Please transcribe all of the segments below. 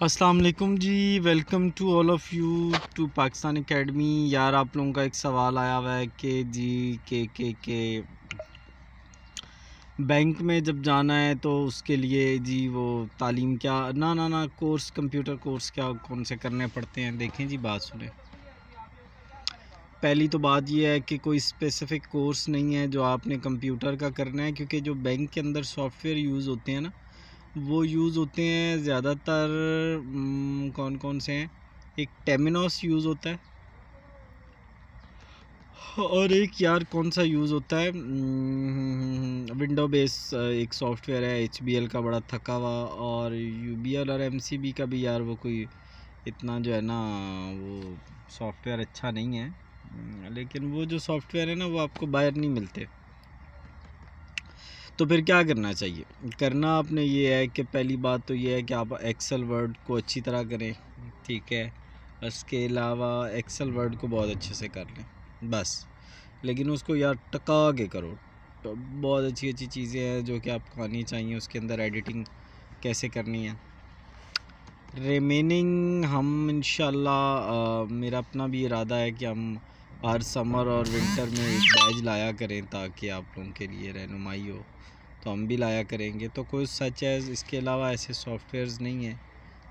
अस्सलाम वालेकुम जी। Welcome to all of you to Pakistan academy. यार आप लोगों का एक सवाल आया हुआ है कि जी के बैंक में जब जाना है तो उसके लिए जी वो तालीम क्या ना कोर्स कंप्यूटर कोर्स क्या कौन से करने पड़ते हैं। देखें जी, बात सुने। पहली तो बात ये है कि कोई स्पेसिफ़िक कोर्स नहीं है जो आपने कंप्यूटर का करना है, क्योंकि जो बैंक के अंदर सॉफ्टवेयर यूज़ होते हैं ना, वो यूज़ होते हैं ज़्यादातर कौन कौन से हैं। एक टेमिनोस यूज़ होता है और एक यार कौन सा यूज़ होता है, विंडो बेस एक सॉफ्टवेयर है HBL का, बड़ा थका हुआ। और UBL और MCB का भी यार वो कोई इतना जो है ना वो सॉफ्टवेयर अच्छा नहीं है। लेकिन वो जो सॉफ्टवेयर है ना वो आपको बाहर नहीं मिलते। तो फिर क्या करना चाहिए? करना आपने ये है कि पहली बात तो ये है कि आप एक्सेल वर्ड को अच्छी तरह करें, ठीक है। इसके अलावा एक्सेल वर्ड को बहुत अच्छे से कर लें बस, लेकिन उसको यार टका के करो। तो बहुत अच्छी अच्छी चीज़ें हैं जो कि आपको आनी चाहिए उसके अंदर, एडिटिंग कैसे करनी है। रिमेनिंग हम इंशाल्लाह मेरा अपना भी इरादा है कि हम हर समर और विंटर में एक बैच लाया करें ताकि आप लोगों के लिए रहनुमाई हो। तो हम भी लाया करेंगे। तो कोई सच है इसके अलावा ऐसे सॉफ्टवेयर्स नहीं हैं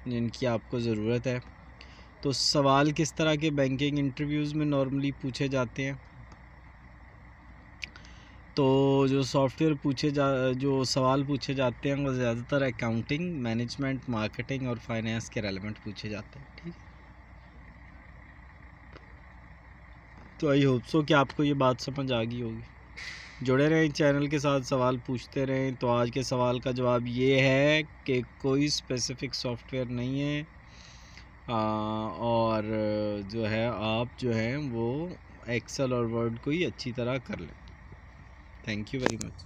जिनकी आपको ज़रूरत है। तो सवाल किस तरह के बैंकिंग इंटरव्यूज़ में नॉर्मली पूछे जाते हैं? तो जो जो सवाल पूछे जाते हैं वो ज़्यादातर अकाउंटिंग, मैनेजमेंट, मार्केटिंग और फाइनेंस के रेलेवेंट पूछे जाते हैं, ठीक है। तो आई होप सो कि आपको ये बात समझ आ गई होगी। जुड़े रहें चैनल के साथ, सवाल पूछते रहें। तो आज के सवाल का जवाब ये है कि कोई स्पेसिफ़िक सॉफ्टवेयर नहीं है, और जो है आप जो हैं वो एक्सेल और वर्ड को ही अच्छी तरह कर लें। Thank you very much.